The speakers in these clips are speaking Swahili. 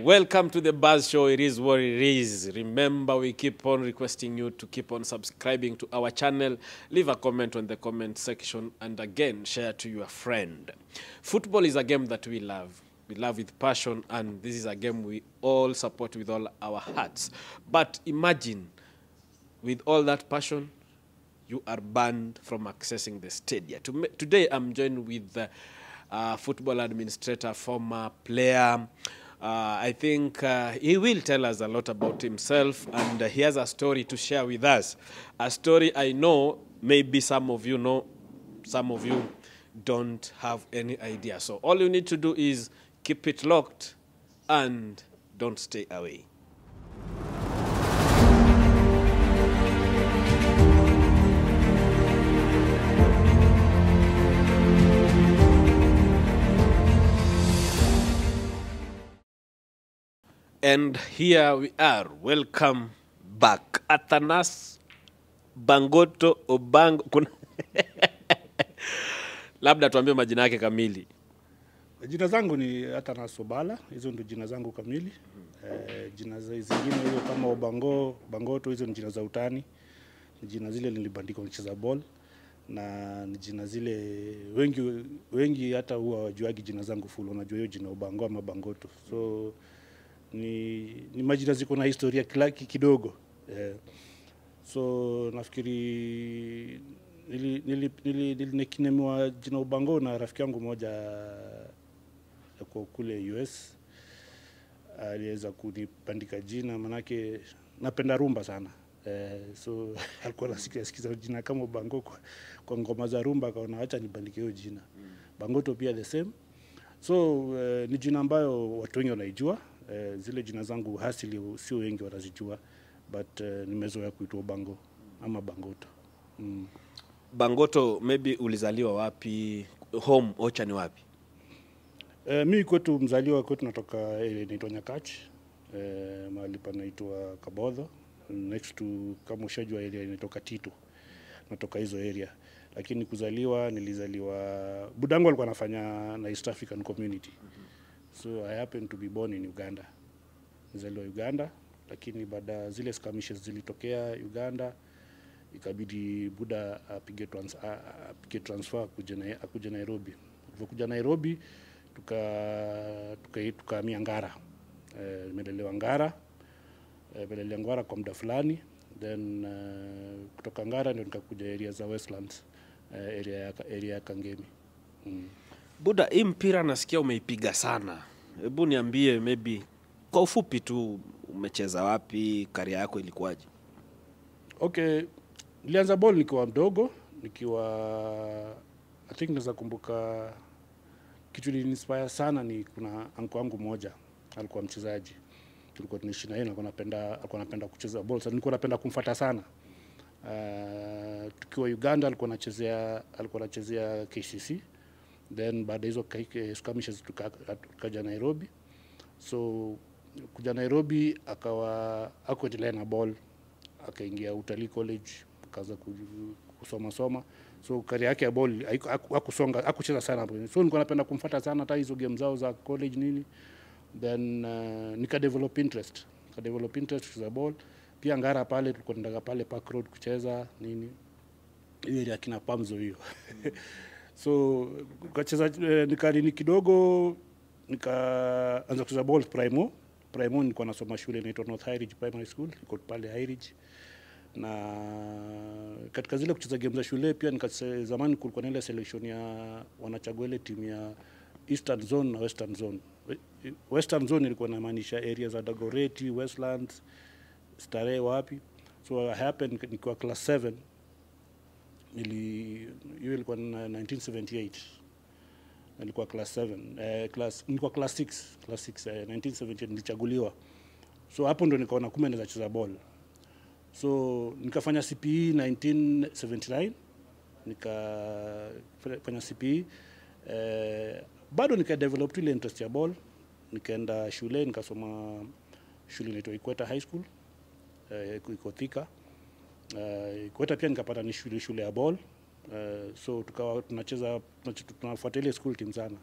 Welcome to the Buzz Show. It is what it is. Remember, we keep on requesting you to keep on subscribing to our channel. Leave a comment on the comment section. And again, share to your friend. Football is a game that we love. We love with passion. And this is a game we all support with all our hearts. But imagine, with all that passion, you are banned from accessing the stadium. Today, I'm joined with the football administrator, former player. I think he will tell us a lot about himself, and he has a story to share with us. A story I know maybe some of you know, some of you don't have any idea. So all you need to do is keep it locked and don't stay away. And here we are. Welcome back. Athanas, Bangoto, Obango. Labda tuambie majina yake kamili. Jina zangu ni Athanas Obala. Hizo ndio jina zangu kamili. Jina zingine hizo kama Obango, Bangoto, hizo ni jina za utani. Jina zile nilibandika nikicheza ball. Na jina zile wengi hata huwa wajuagi jina zangu full. Wanajua hiyo jina Obango ama Bangoto. So ni majina ziko na historia kidogo. So nafikiri nilinekinemewa jina Obango na rafiki yangu mmoja kwa kule US. Aliweza kunipandika jina manake napenda rumba sana. So alikuwa anasikiza jina kama Obango kwa ngoma za rumba, akaona acha nibandike hiyo jina. Bangoto pia the same. So ni jina ambayo watu wengi wanaijua. Zile jina zangu hasili sio wengi wanazijua, but nimezoea kuitwa Obango ama Bangoto. Bangoto, maybe ulizaliwa wapi? Home ocha ni wapi? Mimi kwetu mzaliwa kwetu natoka inaitwa Nyakach, mahali panaitwa Kabodho, next to kama ushajua area inatoka Tito. Natoka hizo area. Lakini nilizaliwa budangu alikuwa anafanya na East African Community. So I happened to be born in Uganda. Nilizaliwa Uganda, lakini baada zile skirmishes zilitokea Uganda, ikabidi buda apige transfer kuja Nairobi. Tulipokuja Nairobi tukahamia Ngara. Nimelelewa Ngara. Nimelelewa Ngara kwa muda fulani, then kutoka Ngara ndio nikakuja area za Westlands, area ya Kangemi. Buda, hii mpira nasikia umeipiga sana. Hebu niambie maybe kwa ufupi tu umecheza wapi, career yako ilikuwaje? Okay, nilianza ball nikiwa mdogo, I think naweza kumbuka kitu kilinspire sana ni kuna uncle wangu mmoja alikuwa mchezaji. Tulikuwa tunaishi na yeye, alikuwa anapenda kucheza ball. Sasa nilikuwa napenda kumfuata sana. Tukiwa Uganda alikuwa anachezea KCC. Then baada hizo skirmishes tukaja Nairobi. So kuja Nairobi akaendelea na ball, akaingia Utalii College, akaanza kusoma. So career yake ya ball hakucheza sana. So nilikuwa napenda kumfuata sana hata hizo game zao za college nini. Then nika-develop interest za ball. Pia Ngara pale tulikuwa tunaenda pale Park Road kucheza nini. Hiyo ile akina Pamzo hiyo. So nikacheza nikani kidogo, nikaanza kucheza ball Primo nilikuwa nasoma shule inaitwa North High Ridge Primary School, iko pale High Ridge. Na katika zile kucheza game za shule pia zamani kulikuwa na ile selection ya wanachagua ile timu ya Eastern Zone na Western Zone. Western Zone ilikuwa inamaanisha areas za Dagoretti, Westlands, Starehe wapi. So I happened nikiwa class 7. Hiyo ilikuwa 1978. Nilikuwa class 7. Nilikuwa class 6, 1978 nilichaguliwa. So hapo ndo nikaona kumbe naweza cheza ball. So nikafanya CPE 1979. Nikafanya CPE. Bado nika-develop ile interest ya ball. Nikaenda shule, nikasoma shule inaitwa Ikweta High School. Iko Thika. Ikweta pia nikapata ni shule ya ball. So tukawa tunafuatilia school team sana.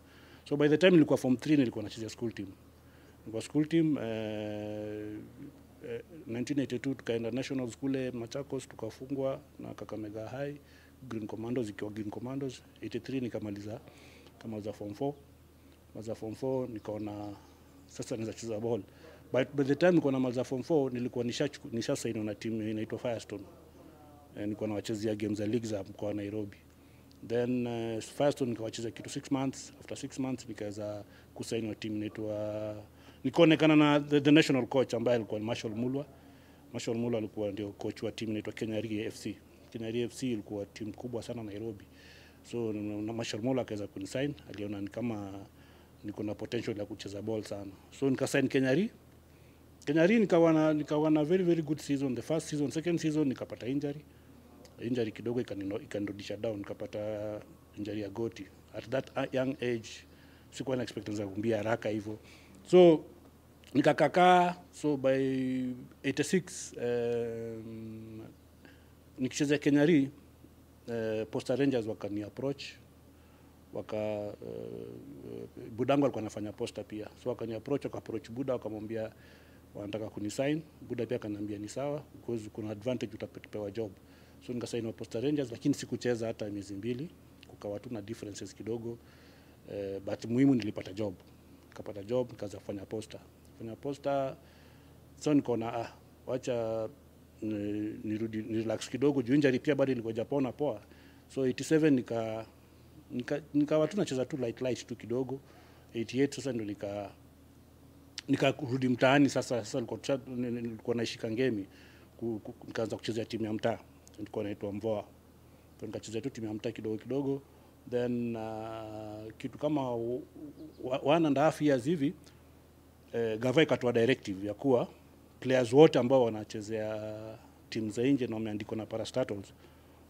So by the time nilikuwa form 3 nilikuwa nachezea school team. Kwa school team 1982 tukaenda nationals kule Machakos, tukafungwa na Kakamega High Green Commandos, ikiwa Green Commandos. 83 nikamaliza form 4. Maza form 4 nikaona sasa naweza cheza ball. But by the time nilikuwa namaliza form 4 nilikuwa nisha sign na team inaitwa Firestone. Nilikuwa nawachezea games za league za mkoa wa Nairobi. Then Firestone nikawacheza kitu 6 months. After 6 months nikaweza kusign na team inaitwa, nikaonekana na the national coach ambaye alikuwa Marshall Mulwa. Marshall Mulwa alikuwa ndio coach wa team inaitwa Kenya FC. Kenya FC ilikuwa team kubwa sana Nairobi. So na Marshall Mulwa akaweza kunisign, aliona ni kama niko na potential ya kucheza ball sana. So nikasign Kenya nikawa na very very good season. The first season, second season nikapata injury kidogo ikanirudisha down, nikapata injury ya goti. At that young age sikuwa na expectancy ya kumbia haraka hivyo. So nikakaka, so by 86 nikicheza Kenya Posta Rangers wakani approach, Budango alikuwa anafanya Posta pia. So wakani approach Buda, wakamwambia wanataka kunisign. Buda pia akaniambia ni sawa because kuna advantage utapewa job. So nikasign na Posta Rangers, lakini sikucheza hata miezi 2, kukawa tu na differences kidogo. But muhimu nilipata job. Nikapata job nikaanza kufanya Posta. So nikaona wacha nirudi relax kidogo, juu injury pia bado ilikuwa japona poa. So 87 nikawa tu nacheza tu light tu kidogo. 88 sasa ndo nikarudi mtaani. Sasa nilikuwa naishika ngemi, nikaanza kuchezea timu ya mtaa, nilikuwa naitwa Mvoa. So nikachezea tu timu ya mtaa kidogo. Then kitu kama 1.5 years hivi gava ikatoa directive ya kuwa players wote ambao wanachezea timu za nje na wameandikwa na parastatals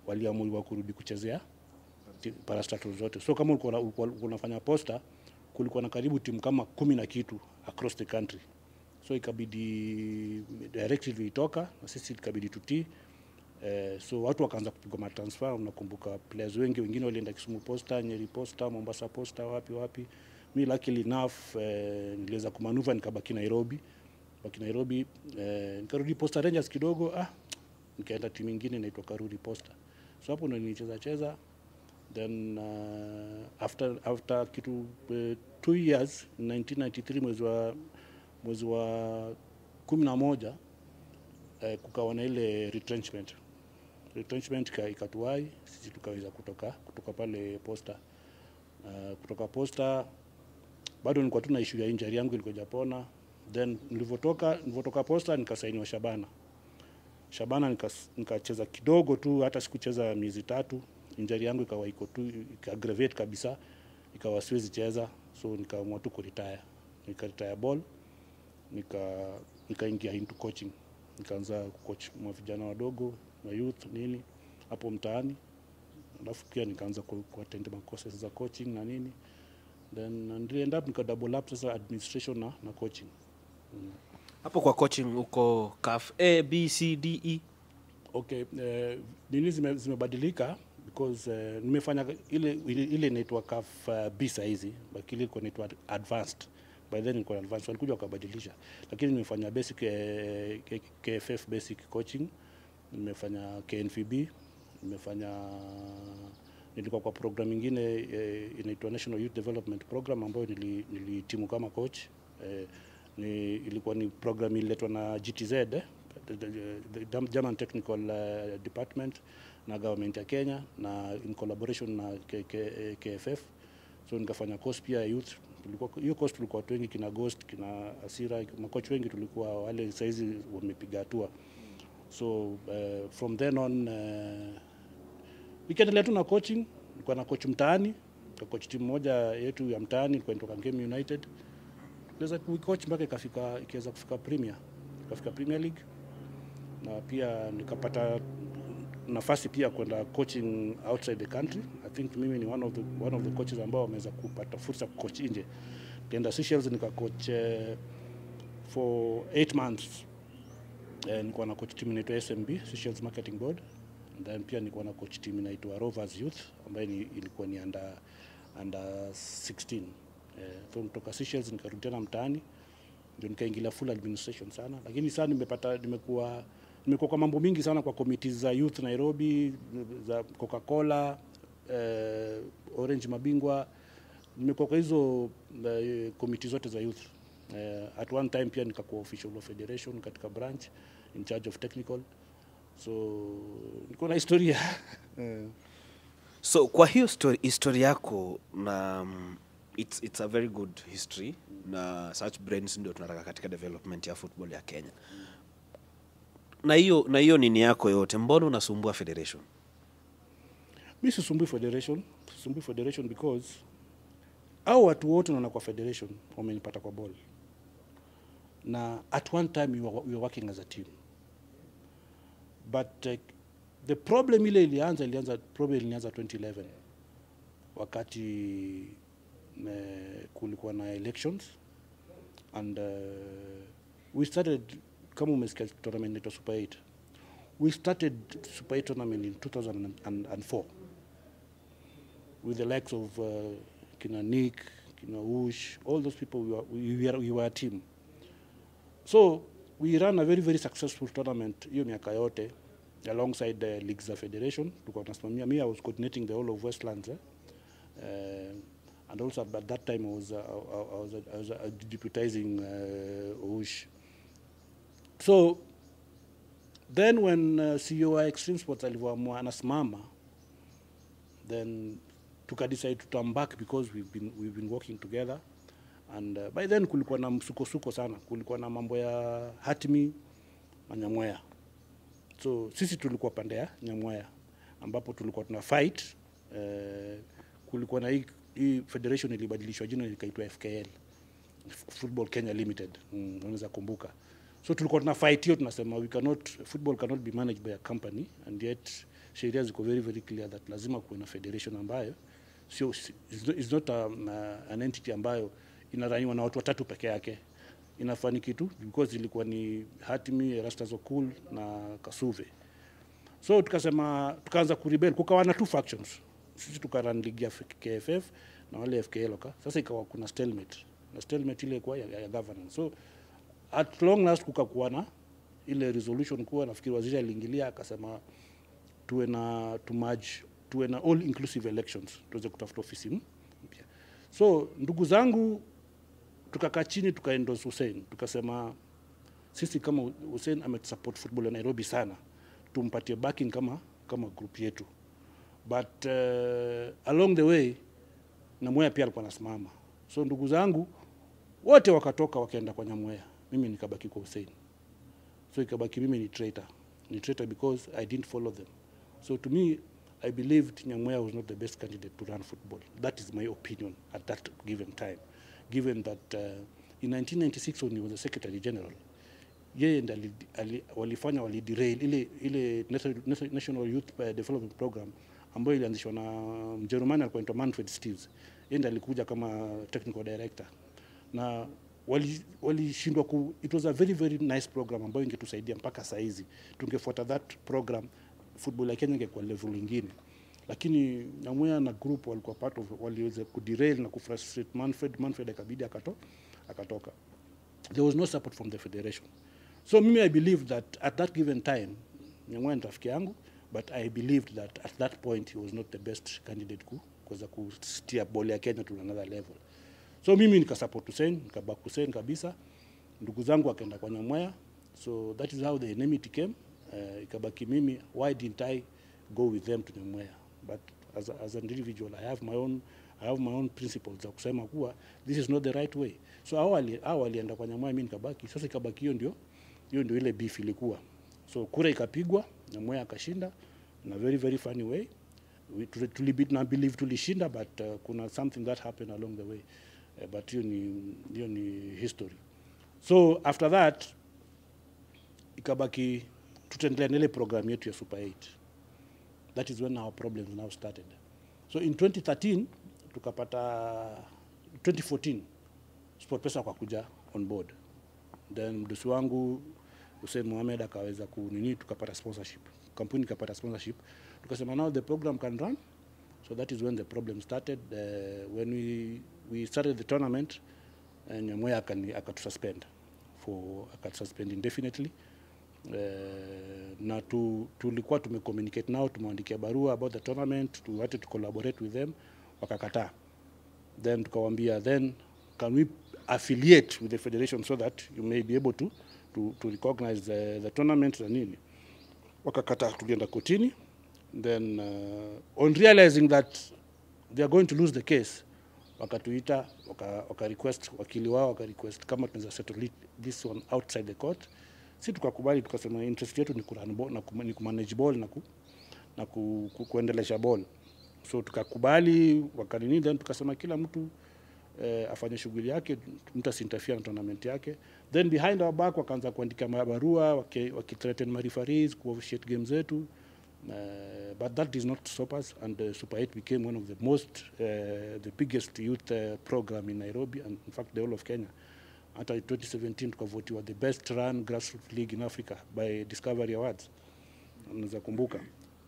waliamua kurudi kuchezea parastatals zote. So kama ulikuwa unafanya Posta, kulikuwa na karibu timu kama 10 na kitu across the country. So ikabidi directive itoka na sisi ikabidi tutii. So watu wakaanza kupigwa matransfer. Unakumbuka players wengine walienda Kisumu Posta, Nyeri Posta, Mombasa Posta, wapi. Mi luckily enough niliweza kumanuva nikabaki Nairobi. Nikarudi Posta Rangers kidogo, nikaenda timu nyingine inaitwa Karuri Posta. So hapo ndo nilicheza. Then after kitu 2 years, 1993 mwezi wa 11 kukawa na ile retrenchment ikatuwai sisi, tukaweza kutoka pale Posta. Kutoka Posta bado nilikuwa tu na issue ya injury yangu ilikuwa japona. Then nilivotoka Posta nikasainiwa Shabana nikacheza kidogo tu, hata sikucheza miezi 3. Injury yangu ikawa iko tu ika-aggravate kabisa, ikawa siwezi cheza. So nikaamua tu kuretire. Nika-retire ball, nikaingia into coaching. Nikaanza kucoach vijana wadogo na youth nini hapo mtaani. Alafu pia nikaanza ku-attend courses za coaching na nini. Then end up nika double up sasa administration na coaching. Hapo kwa coaching uko CAF A, B, C, D, E? Okay, nini zimebadilika because nimefanya ile inaitwa CAF B saizi, but ile iko inaitwa advanced. By then nilikuwa advanced, walikuja wakabadilisha. Lakini nimefanya basic KFF basic coaching, nimefanya KNFB, nilikuwa kwa program nyingine inaitwa National Youth Development Program ambayo nilitimu kama coach. Ilikuwa ni program ililetwa na GTZ, the German Technical Department na government ya Kenya na in collaboration na KFF. So nikafanya course pia youth. Hiyo course tulikuwa watu wengi, kina Ghost, kina Asira, makoch wengi tulikuwa wale saizi wamepiga hatua. So from then on nikaendelea tu na coaching. Nilikuwa na coach mtaani, kwa coach timu moja yetu ya mtaani ilikuwa inatoka Game United. Tuweza kucoach mpaka ikaweza kufika Premier League. Na pia nikapata nafasi pia kwenda coaching outside the country. I think mimi ni one of the coaches ambao wameweza kupata fursa coach nje. Nikaenda Seychelles nikacoach for 8 months. Nilikuwa na coach team inaitwa SMB, Seychelles Marketing Board. And then pia nilikuwa na coach team inaitwa Rovers Youth ambayo ilikuwa ni under 16. So kutoka Seychelles nikarudi tena mtaani ndio nikaingilia full administration sana, lakini sana nimekuwa kwa mambo mingi sana kwa committees za Youth Nairobi, za Coca-Cola, Orange Mabingwa, nimekuwa kwa hizo committee zote za youth. At one time pia nikakuwa official of federation katika branch in charge of technical, so niko na historia. So kwa hiyo story yako na it's a very good history, na such brains ndio tunataka katika development ya football ya Kenya. Na hiyo nini yako yote, mbona unasumbua federation? Mimi sisumbui federation because au watu wote wanaona kwa federation wamenipata kwa ball. Na at one time we were working as a team. But the problem ilianza 2011 wakati kulikuwa na elections, and we started, kama umesikia tournament inaitwa Super 8. We started Super 8 tournament in 2004 with the likes of kina Nick, kina Ush, all those people. We were a team. So we ran a very successful tournament hiyo miaka yote alongside the leagues of federation. Tulikuwa tunasimamia, I was coordinating the whole of Westlands, and also at that time I was deputizing Ush. So then when CEO wa Extreme Sports alivyoamua anasimama, then tukadecide to come back because we've been working together. And by then kulikuwa na msuko sana, kulikuwa na mambo ya Hatimi na Nyamwea. So sisi tulikuwa pande ya Nyamwea ambapo tulikuwa tuna fight. Kulikuwa na hii federation ilibadilishwa jina ikaitwa FKL, Football Kenya Limited, unaweza kumbuka. So tulikuwa tuna fight hiyo, tunasema football cannot be managed by a company, and yet sheria ziko very clear that lazima kuwe na federation ambayo is not an entity ambayo inaraniwa na watu watatu peke yake. Inafanya kitu because ilikuwa ni Hatimi, Erastus Okul na Kasuve. So tukasema, tukaanza kurebel, kukawa na two factions. Sisi tukarun league ya KFF na wale FKL. Sasa ikawa kuna stalemate. Na stalemate ile kwa ya governance. So at long last kukakuwa na ile resolution kuwa, nafikiri waziri aliingilia akasema tuwe na all inclusive elections, tuweze kutafuta ofisi mpya. So ndugu zangu tukakaa chini tukaendorse Hussein, tukasema sisi kama Hussein ametusupport football ya Nairobi sana, tumpatie backing kama group yetu. But along the way Nyamwea pia alikuwa anasimama. So ndugu zangu wote wakatoka wakaenda kwa Nyamwea, mimi nikabaki kwa Hussein. So ikabaki mimi ni traitor because I didn't follow them. So to me, I believed Nyamwea was not the best candidate to run football. That is my opinion at that given time. Given that in 1996 when he was the Secretary General, yeye ndiye waliderail ile National Youth Development Program ambayo ilianzishwa na Mjerumani alikuwa anaitwa Manfred Steves. Yeye ndiye alikuja kama technical director. Na walishindwa it was a very nice program ambayo ingetusaidia mpaka saa hizi. Tungefuata that program, football ya Kenya ingekuwa level nyingine. Lakini Nyamwea na group walikuwa part of, waliweza kuderail na kufrustrate Manfred akabidi akatoka. There was no support from the federation. So mimi I believed that at that given time Nyamwea ni rafiki yangu, but I believed that at that point he was not the best candidate kuweza kustia ball ya Kenya to another level. So mimi nikasupport Hussein, nikabaki Hussein kabisa. Ndugu zangu wakaenda kwa Nyamwea. So that is how the enmity came. Ikabaki mimi, why didn't I go with them to Nyamwea? But as an individual, I have my own principles za kusema kuwa this is not the right way. So hao walienda kwa Nyamwea, mimi nikabaki. Sasa ikabaki hiyo ndio ile beef ilikuwa. So kura ikapigwa, Nyamwea akashinda in a very funny way. We believe tulishinda, but kuna something that happened along the way. But hiyo ni history. So after that ikabaki tutaendelea na ile program yetu ya Super 8. That is when our problems now started. So in 2013 2014 SportPesa kwa kuja on board. Then mdosi wangu Hussein Mohamed akaweza tukapata sponsorship. Kampuni ikapata sponsorship. Tukasema now the program can run. So that is when the problem started. When we started the tournament, Nyamwea akatususpend. for akasuspend indefinitely. Na tulikuwa tumecommunicate nao, tumeandikia barua about the tournament, we wanted to collaborate with them, wakakataa. Then tukawaambia, then can we affiliate with the federation so that you may be able to recognize the tournament na nini. Wakakataa, tulienda kotini. Then on realizing that they are going to lose the case, wakatuita, waka request wakili wao, waka request kama tunaweza settle this one outside the court. Si tukakubali, tukasema interest yetu ni kurun ball na kumanage ball na kuendelesha ball. So tukakubali, wakanini, then tukasema kila mtu afanye shughuli yake, mtu asinterfere na tournament yake. Then behind our back wakaanza kuandika mabarua, wakithreaten ma referees ku officiate games zetu. But that did not stop us, and Super 8 became one of the most, the biggest youth program in Nairobi, and in fact the whole of Kenya. After 2017, tukavotiwa the best run grassroots league in Africa by Discovery Awards. Unaweza kumbuka.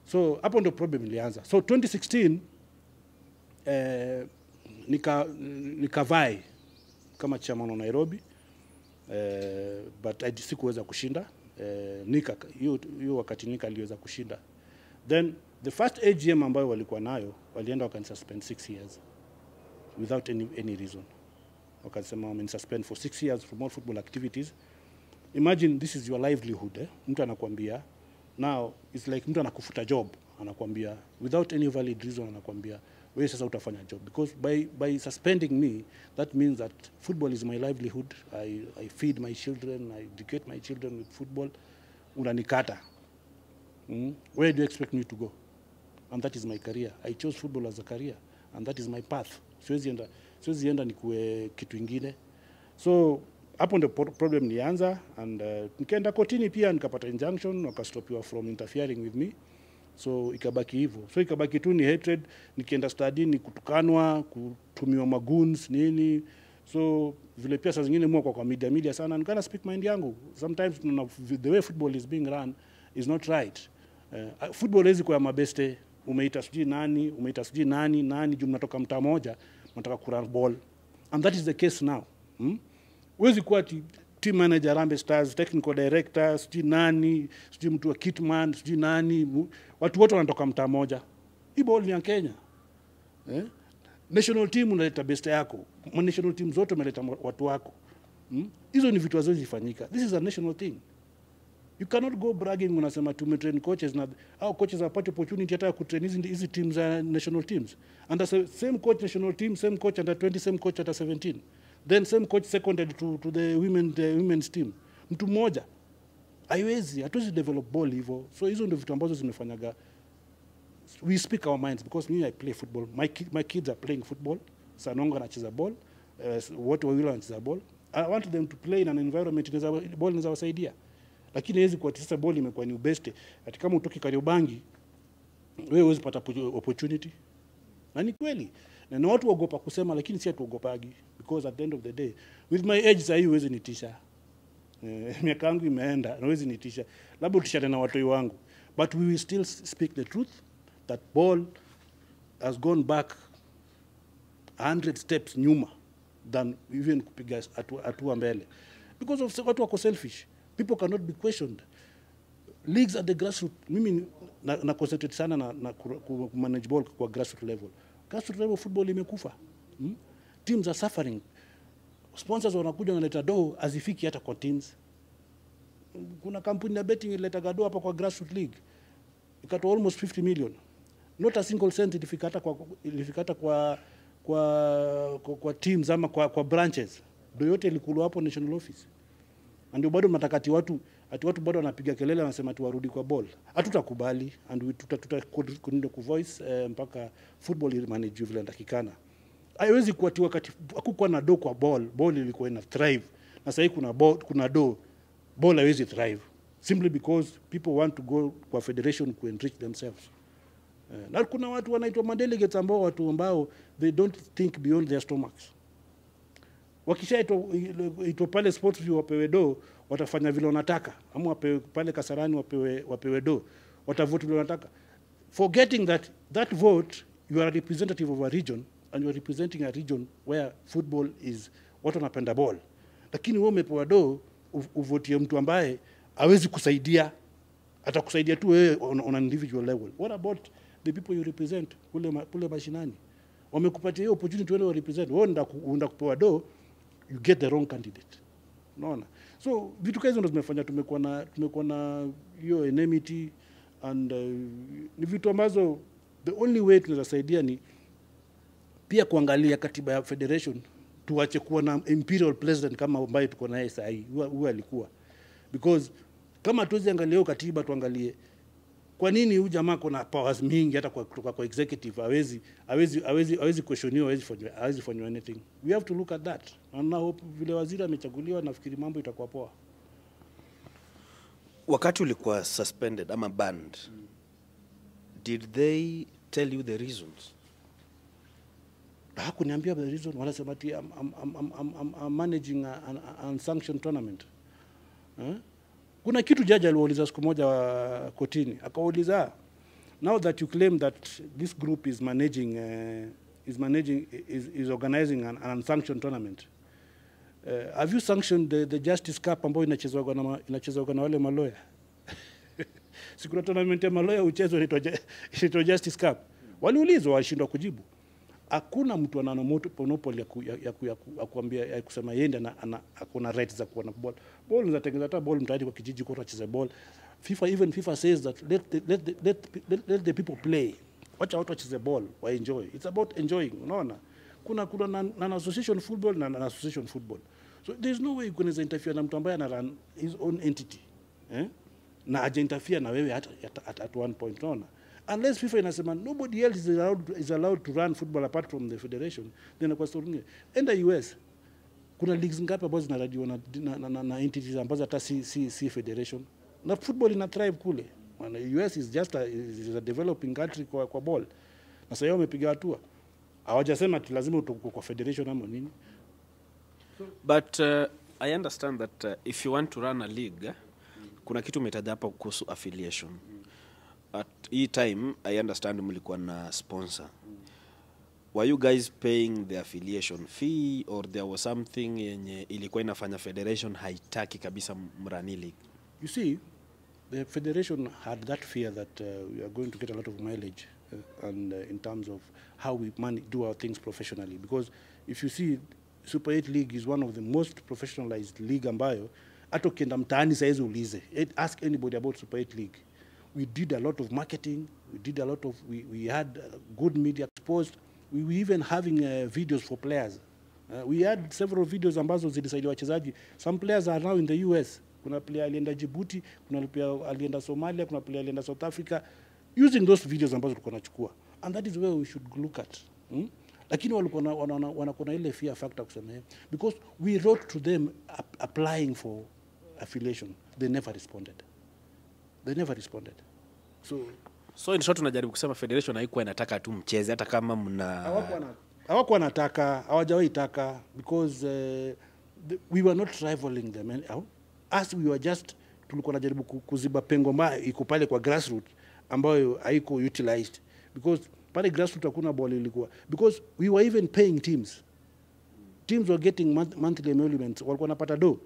So hapo ndo problem ilianza. So 2016 nikavai kama chairman wa Nairobi, but sikuweza kushinda. Hiyo wakati Nika aliweza kushinda. Then the first AGM ambayo walikuwa nayo, walienda wakanisuspend 6 years without any reason. Wakasema wamenisuspend for 6 years from all football activities. Imagine this is your livelihood. Mtu anakuambia, now it's like mtu anakufuta job, anakuambia without any valid reason, anakuambia wewe sasa utafanya job, because by suspending me, that means that football is my livelihood. I feed my children, I educate my children with football. Unanikata. Where do you expect me to go? And that is my career. I chose football as a career, and that is my path. Siwezi enda nikuwe kitu ingine. So hapo ndio problem nianza, and nikaenda kotini pia, nikapata injunction, wakastopiwa from interfering with me. So ikabaki hivyo. So ikabaki tu ni hatred, nikienda study ni kutukanwa, kutumiwa magoons nini. So vile pia saa zingine mwa kwa media sana, nikana speak mind yangu. Sometimes the way football is being run is not right. Football hizi kwa mabeste, umeita sijui nani, juu mnatoka mtaa moja, mnataka kurun ball. And that is the case now. Huwezi kuwa team manager Harambee Stars, technical director, sijui nani, sijui mtu wa kitman, sijui nani, watu wote wanatoka mtaa moja. Hii ball ni ya Kenya. National team unaleta best yako. National team zote umeleta watu wako. Hizo ni vitu haziwezi fanyika. This is a national thing. You cannot go bragging unasema tumetrain coaches na au coaches apate opportunity hata kutrain hizi teams za national teams. And the same coach national team, same coach under 20, same coach under 17. Then same coach seconded to the women's team. Mtu mmoja. Hatuwezi develop ball hivyo. So hizo ndio vitu ambazo zimefanyaga. We speak our minds, because me I play football. My kids are playing football. Sanongo anacheza ball. Wote wawili wanacheza ball. I want them to play in an environment ball inaweza wasaidia. Lakini hizi kwa sasa ball imekuwa ni ubeste. Ati kama utoki Kariobangi, wewe huwezi pata opportunity. Na ni kweli. Na watu waogopa kusema, lakini si atuogopagi, because at the end of the day, with my age sasa huwezi nitisha. Miaka yangu imeenda, huwezi nitisha. Labda utishane na watu wangu. But we will still speak the truth, that ball has gone back 100 steps nyuma than even kupiga hatua mbele. Because of watu wako selfish. People cannot be questioned. Leagues at the grassroots, mimi na concentrate sana na manage ball kwa grassroots level. Grassroots level football imekufa. Teams are suffering. Sponsors wanakuja wanaleta dough azifiki hata kwa teams. Kuna kampuni ya betting ileta dough hapa kwa grassroots league. Ikatoa almost 50 million. Not a single cent ilifika hata kwa teams ama kwa branches. Dough yote ilikulwa hapo national office. Ndio bado mnatakati watu bado wanapiga kelele, wanasema tuwarudi kwa ball. Hatutakubali, and tutakwenda ku voice mpaka football manage vile ndakikana. Haiwezi kuwa wakati hakukuwa na do kwa ball ilikuwa ina thrive. Na sasa kuna do, ball haiwezi thrive simply because people want to go kwa federation ku enrich themselves. Na kuna watu wanaitwa delegates ambao they don't think beyond their stomachs. Wakishaitwa pale sports view wapewe do, watafanya vile wanataka. Ama wapewe pale Kasarani wapewe do, watavote vile wanataka. Forgetting that vote, you are a representative of a region, and you are representing a region where football is watu wanapenda ball. Lakini wewe umepewa do, uvotie mtu ambaye hawezi kusaidia, atakusaidia tu wewe on an individual level. What about the people you represent kule mashinani? Wamekupatia hiyo opportunity wewe represent, wewe unataka kupewa do, you get the wrong candidate. Unaona? So vitu hizo ndo zimefanya tumekuwa na hiyo enmity, and ni vitu ambazo the only way tunaweza saidia ni pia kuangalia katiba ya federation, tuache kuwa na imperial president kama ambaye tuko naye sasa hivi. Huwa alikuwa, because kama tuwezi angalia hiyo katiba, tuangalie kwa nini huyu jamaa kuna powers mingi hata kutoka kwa executive hawezi questioniwa, hawezi fanywa anything. We have to look at that, and now vile waziri amechaguliwa, nafikiri mambo itakuwa poa. Wakati ulikuwa suspended ama banned, did they tell you the reasons? Hakuniambia the reason. Wanasema ati I'm managing an unsanctioned tournament. Kuna kitu jaji aliuliza siku moja kotini, akauliza, now that you claim that this group is organizing an unsanctioned tournament, have you sanctioned the Justice Cup ambayo inachezwa na wale maloya? Sikuna tournament ya maloya uchezwa inaitwa Justice Cup. Waliulizwa, walishindwa kujibu. Hakuna mtu ana monopoly ya kuambia, ya kusema yeye akona rights za kuwa na ball. Ball unatengeneza hata ball mtaani kwa kijiji kwa wacheze ball. FIFA says that let the people play. Wacha watu wacheze ball, wa enjoy. It's about enjoying, unaona? Kuna na association football na association football. So there's no way you can interfere na mtu ambaye ana run his own entity. Na aje interfere na wewe at one point, unaona? Unless FIFA inasema nobody else is allowed to run football apart from the federation, then kwa story nyingine. Enda US, kuna leagues ngapi ambazo zinaradiwa na entities ambazo hata si federation. Na football ina thrive kule. US is just a developing country kwa ball. Na sasa wamepiga hatua. Hawajasema ati lazima utoke kwa federation ama nini. But I understand that if you want to run a league, kuna kitu umetaja hapa kuhusu affiliation. At each time, I understand mlikuwa na sponsor. Were you guys paying the affiliation fee, or there was something yenye ilikuwa inafanya federation haitaki kabisa mrani league? You see, the federation had that fear that we are going to get a lot of mileage and in terms of how we do our things professionally. Because if you see, Super 8 League is one of the most professionalized league ambayo, hata ukienda mtaani saizi ulize. Ask anybody about Super 8 League. We did a lot of marketing. We did a lot of, we had good media exposed. We were even having videos for players. We had several videos ambazo zilisaidia wachezaji. Some players are now in the US. Kuna player alienda Djibouti, kuna player alienda Somalia, kuna player alienda South Africa, using those videos ambazo tulikuwa tunachukua. And that is where we should look at. Lakini walikuwa wanakuwa ile fear factor kusema, because we wrote to them applying for affiliation. They never responded. So in short tunajaribu kusema federation haikuwa inataka tu mcheze hata kama hawakuwa nataka, hawajawahi taka, because we were not rivaling them. As we were just tulikuwa najaribu kuziba pengo ambayo iko pale kwa grassroots ambayo haiko utilized, because pale grassroots hakuna ball ilikuwa, because we were even paying teams were getting monthly emoluments. Walikuwa wanapata do,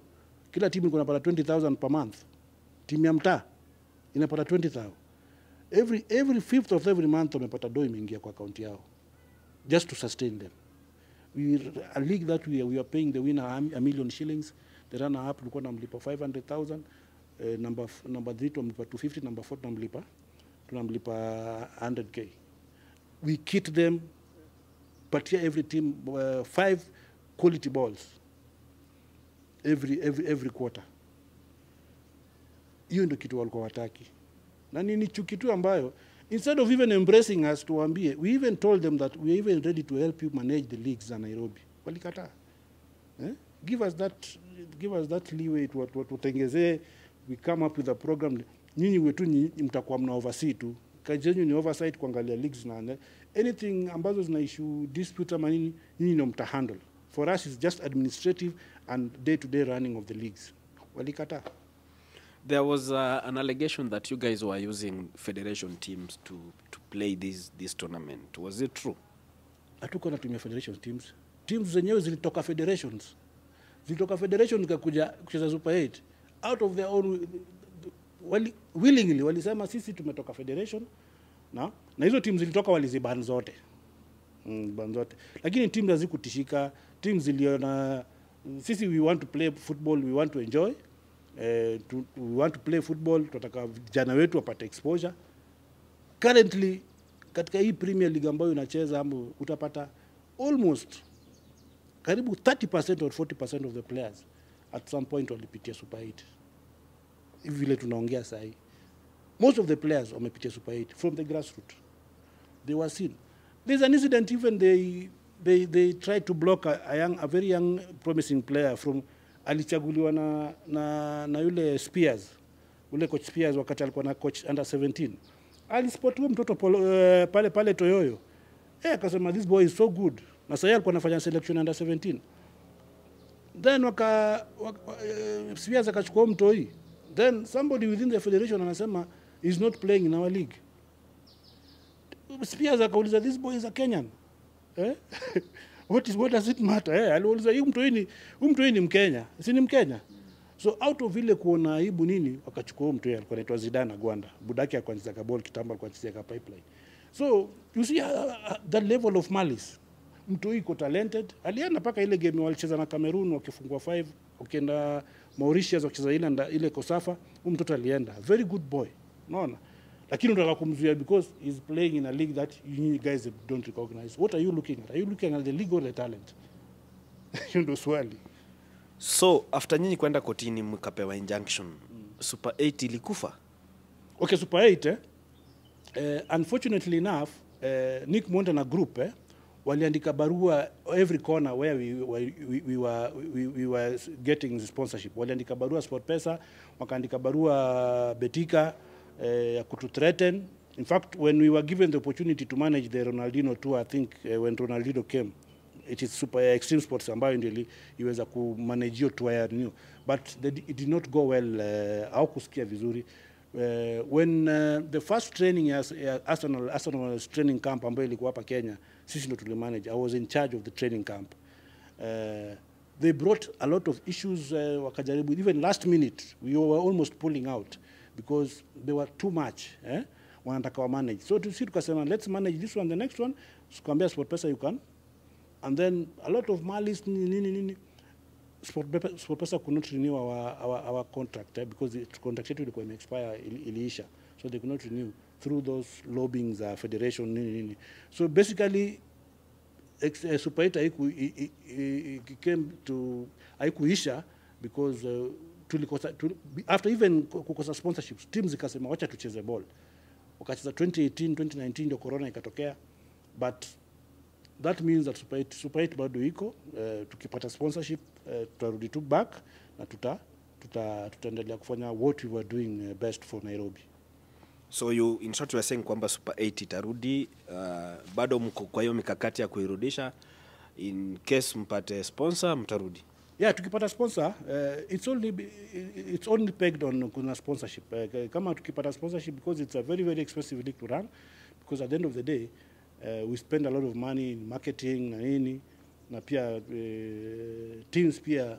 kila team ilikuwa inapata 20,000 per month. Timu ya mtaa inapata 20,000. Every fifth of every month wamepata do imeingia kwa account yao, just to sustain them. A league that we are paying the winner $1 million. The runner up tulikuwa namlipa 500,000. Number 3 tunamlipa 250, number 4 tunamlipa 100K. We kit them, patia every team 5 quality balls every quarter. Hiyo ndio kitu walikuwa wataki. Na nini kitu ambayo, instead of even embracing us tuambie, we even told them that we are even ready to help you manage the leagues za Nairobi. Walikataa. Give us that leeway tutengezee, we come up with a program. Nyinyi wetu mtakuwa mna oversee tu. Kazi yenu ni oversight, kuangalia leagues na anything ambazo zina issue dispute ama nini, nyinyi ndio mtahandle. For us it's just administrative and day-to-day running of the leagues. Walikataa. There was an allegation that you guys were using federation teams to play this tournament. Was it true? Hatuko natumia federation teams. Teams zenyewe zilitoka federations. zilitoka federation zikakuja kucheza Super 8 out of their own willingly walisema sisi tumetoka federation na hizo teams zilitoka waliziban zote. Ban zote. Lakini teams hazikutishika, teams ziliona sisi we want to play football, we want to enjoy. We want to play football, tunataka vijana wetu wapate exposure. Currently katika hii Premier League ambayo unacheza utapata almost karibu 30% or 40% of the players at some point walipitia Super 8. Hivi vile tunaongea sasa hii. Most of the players wamepitia Super 8 from the grassroots. They were seen. There's an incident even they tried to block a very young promising player from alichaguliwa na yule Spears. Ule coach Spears wakati alikuwa na coach under 17. Alispotwa mtoto pale Toyoyo. Akasema this boy is so good. Na sasa alikuwa anafanya selection under 17. Then Spears akachukua mtoi. Then somebody within the federation anasema is not playing in our league. Spears akauliza this boy is a Kenyan. What does it matter? Aliuliza huyu mtoi ni Mkenya. Si ni Mkenya? So out of ile kuona aibu nini wakachukua mtoi alikuwa anaitwa Zidane Gwanda. Budaki alikuwa anacheza ball kitambo alikuwa anacheza pipeline. So you see that level of malice. Mtoi iko talented. Alienda paka ile game walicheza na Cameroon wakifungwa 5, wakienda Mauritius wakicheza ile Kosafa, mtoto alienda. Very good boy. Unaona? Lakini unataka kumzuia because he's playing in a league that you guys don't recognize. What are you looking at? Are you looking at the league or the talent? You ndo swali. So after nyinyi kwenda kotini mkapewa injunction, Super 8 ilikufa? Okay, Super 8 unfortunately enough, Nick Monda na group waliandika barua every corner where we were getting sponsorship. Waliandika barua SportPesa, wakaandika barua Betika ya kutu-threaten. In fact, when we were given the opportunity to manage the Ronaldinho tour, I think when Ronaldinho came, it is Super Extreme Sports ambayo ndio iweza kumanage hiyo tour ya new. But it did not go well, au kusikia vizuri. When the first training as Arsenal training camp ambayo ilikuwa hapa Kenya, sisi ndo tulimanage. I was in charge of the training camp. They brought a lot of issues, wakajaribu. Even last minute, we were almost pulling out because they were too much. Wanataka wa manage. So tukasema, let's manage this one, the next one. Tukaambia SportPesa you can. And then a lot of malice, nini. SportPesa could not renew our contract because the contract yetu ilikuwa expire iliisha. So they could not renew through those lobbyings, federation, nini. So basically, Super 8 came to haikuisha because after even kukosa sponsorships, teams zikasema wacha tucheze ball. Wakacheza 2018, 2019 ndio corona ikatokea. But that means that Super 8 bado iko, tukipata sponsorship tutarudi tu back na tutaendelea kufanya what we were doing best for Nairobi. So you in short you are saying kwamba Super 8 itarudi, bado mko kwa hiyo mikakati ya kuirudisha, in case mpate sponsor mtarudi? Yeah, tukipata sponsor, it's only pegged on kuna sponsorship. Kama tukipata sponsorship, because it's a very very expensive league to run, because at the end of the day we spend a lot of money in marketing na nini, na pia teams pia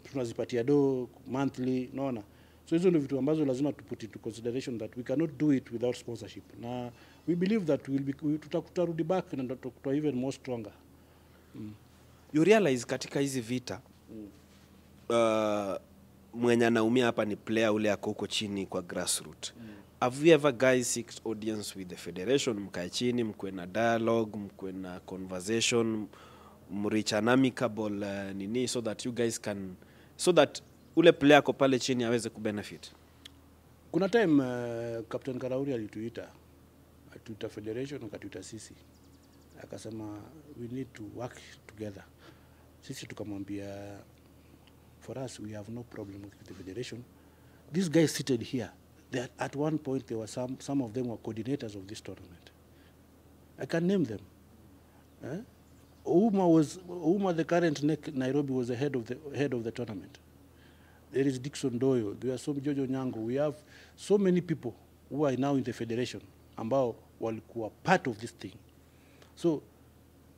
tunazipatia do monthly, naona. So hizo ndio vitu ambazo lazima tuput into consideration that we cannot do it without sponsorship. Na we believe that tutarudi back na tutakuwa even more stronger. You realize katika hizi vita mwenye anaumia hapa ni player ule ako huko chini kwa grassroots. Have you ever guys seeked audience with the federation, mkae chini, mkwe na dialogue, mkwe na conversation, mreach an amicable nini, so that you guys can, so that ule player ako pale chini aweze kubenefit? Kuna time Captain Karauri alituita federation, akatuita sisi, akasema we need to work together. Sisi tukamwambia, for us we have no problem with the federation. These guys seated here, at one point there were some of them were coordinators of this tournament. I can name them. Uma, the current Nairobi, was the head of the tournament. There is Dixon Doyo, there are some Jojo Nyango. We have so many people who are now in the federation ambao walikuwa part of this thing. So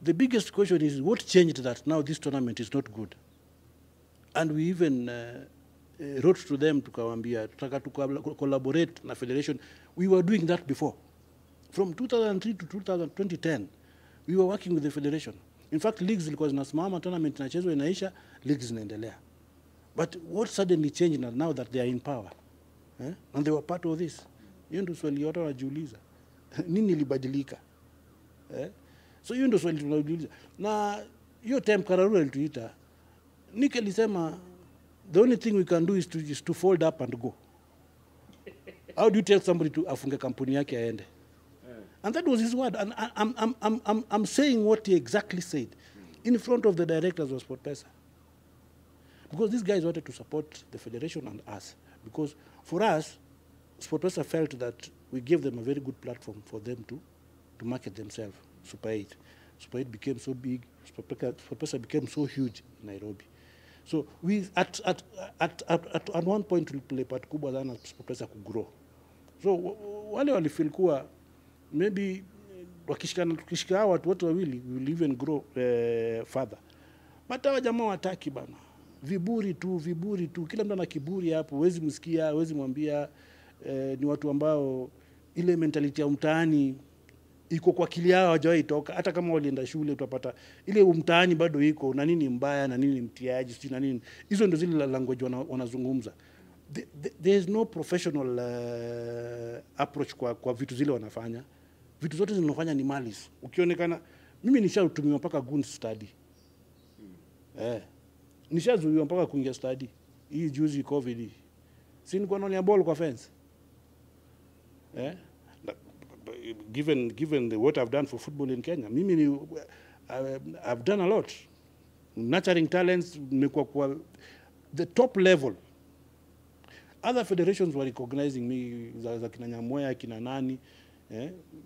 the biggest question is, what changed that now this tournament is not good? And we even wrote to them tukawambia tutaka to collaborate na federation. We were doing that before. From 2003 to 2010, we were working with the federation. In fact, leagues zilikuwa zinasimama, tournament inachezwa inaisha, leagues zinaendelea. But what suddenly changed now that they are in power? And they were part of this. Hiyo ndio swali watu wanajiuliza. Nini ilibadilika? So hiyo ndio swali tunajiuliza. Na hiyo time Kararura alituita, Nick alisema the only thing we can do is to fold up and go. How do you tell somebody to afunge kampuni yake aende? And that was his word. And I'm saying what he exactly said in front of the directors of SportPesa. Because these guys wanted to support the federation and us. Because for us, SportPesa felt that we gave them a very good platform for them to market themselves. Super 8. Super 8 became so big. SportPesa became so huge in Nairobi. So we at one point we play part kubwa sana SportPesa kugrow. So wale walifeel kuwa maybe tukishika hawa watu wote wawili we will even grow further. But hawa jamaa wataki bana. Viburi tu. Kila mtu ana kiburi hapo. Huwezi msikia, huwezi mwambia ni watu ambao ile mentality ya mtaani iko kwa akili yao hawajawahi toka. Hata kama walienda shule utapata ile mtaani bado iko na nini mbaya na nini mtiaji si na nini. Hizo ndio zile language wanazungumza. There is no professional approach kwa vitu zile wanafanya. Vitu zote zinafanya ni malice. Ukionekana mimi nishatumiwa mpaka goons study. Nishazuiwa mpaka kuingia study. Hii juzi COVID. Si nilikuwa naonia ball kwa fence. Given what I've done for football in Kenya, mimi I've done a lot. Nurturing talents, nimekuwa kwa the top level. Other federations were recognizing me za kina Nyamoya, kina nani,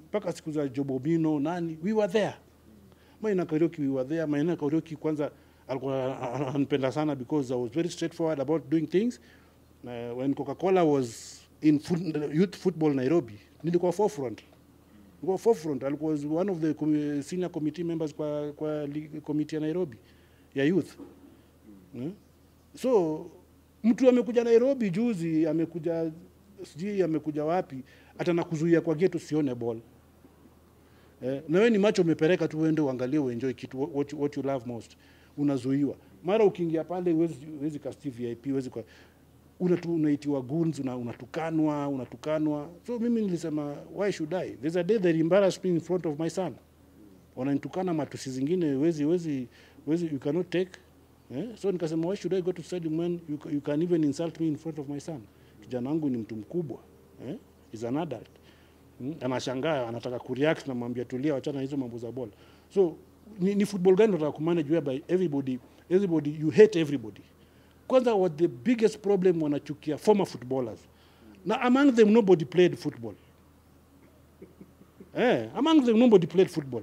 mpaka siku za Jobobino, nani, we were there. Maina Karaoke, we were there. Maina Karaoke kwanza alikuwa anapenda sana because I was very straightforward about doing things. When Coca-Cola was in youth football Nairobi, nilikuwa forefront. I was one of the senior committee members kwa committee ya Nairobi ya youth. So mtu amekuja Nairobi juzi, amekuja wapi, hata nakuzuia kwa gate usione ball. Na wewe ni macho umepeleka tu uende uangalie uenjoy kitu what you love most. Unazuiwa. Mara ukiingia pale huwezi ka VIP, huwezi kwa unaitiwa goons, unatukanwa. So mimi nilisema why should I? There's a day they embarrassed me in front of my son. Wananitukana matusi zingine huwezi you cannot take. So nikasema why should I go to stadium when you can even insult me in front of my son? Kijana wangu ni mtu mkubwa. He's an adult. Anashangaa anataka kureact na mwambia tulia achana hizo mambo za ball. So ni football gani unataka kumanage whereby everybody you hate everybody. Kwanza what the biggest problem wanachukia former footballers. Now among them nobody played football. Among them nobody played football.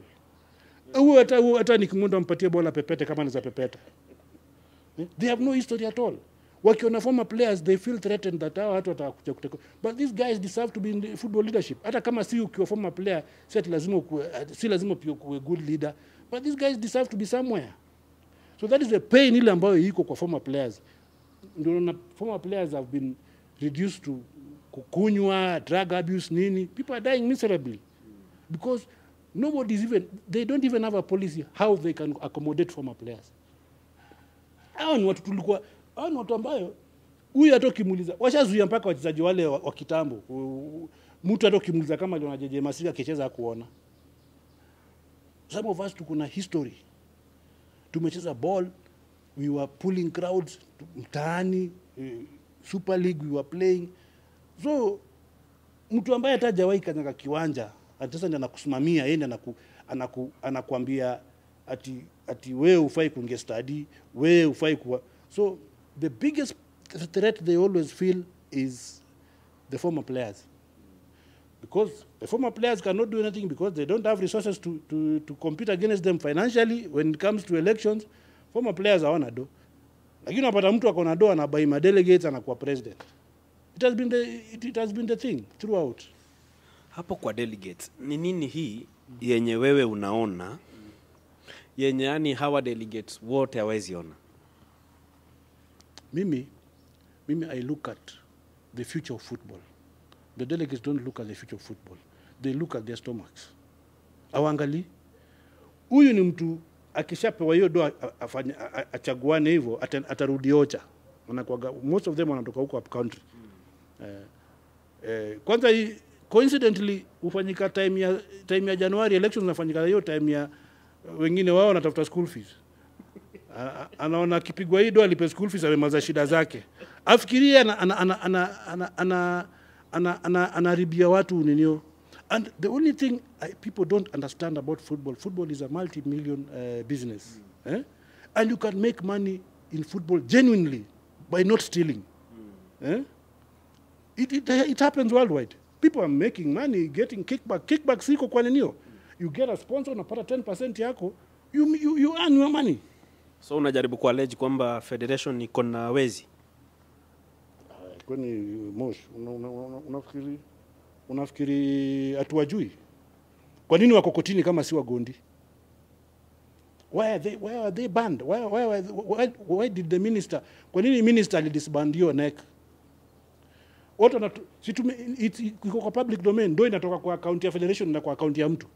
Hata nikimwenda mpatie bola pepete kama niza pepeta. They have no history at all. Wakiona former players they feel threatened that hao watu watakuja kuteka. But these guys deserve to be in the football leadership. Hata kama si ukiwa former player si lazima pia kuwe good leader. But these guys deserve to be somewhere. So that is the pain ile ambayo iko kwa former players. Ndio former players have been reduced to kukunywa, drug abuse nini. People are dying miserably because they don't even have a policy how they can accommodate former players. Hao ni watu ambayo huyu hata ukimuuliza washazuia mpaka wachezaji wale wa kitambo. Mtu hata ukimuuliza kama Leona JJ Masika akicheza kuona. Some of us tukuna history. Tumecheza ball, we were pulling crowds mtaani, Super League we were playing. So mtu ambaye hata hajawahi kanyaga kiwanja sasa ndiye anakusimamia, yeye anakuambia ati wewe ufai kuingia study, wewe ufai kuwa. So the biggest threat they always feel is the former players. Because the former players cannot do anything because they don't have resources to compete against them financially when it comes to elections. Former players hawana do. Lakini unapata mtu akona do anabai ma delegates anakuwa president. It has been the thing throughout. Hapo kwa delegates, ni nini hii yenye wewe unaona yenye yani hawa delegates wote hawezi ona? Mimi I look at the future of football. The delegates don't look at the future of football. They look at their stomachs. Awangali, huyu ni mtu akishapewa hiyo doa achaguane hivyo atarudi Ocha. Most of them wanatoka huko up country. Kwanza coincidentally ufanyika time ya January elections nafanyika hiyo time ya wengine wao wanatafuta school fees. Anaona akipigwa hii doa alipe school fees amemaza shida zake. Afikiria anaribia watu ninio. And the only thing people don't understand about football is a multi-million business. And you can make money in football genuinely by not stealing. It happens worldwide. People are making money, getting kickback. Kickback siko kwa ninio. You get a sponsor, unapata 10% yako, you earn your money. So unajaribu kuallege kwamba federation iko na wezi? Kwani Mosh, unafikiri hatuwajui? Kwa nini wako kotini kama si Wagondi? Why are they banned? Why did the minister? Kwa nini minister alidisband your neck? Iko kwa public domain, ndio inatoka kwa account ya federation na kwa account ya mtu.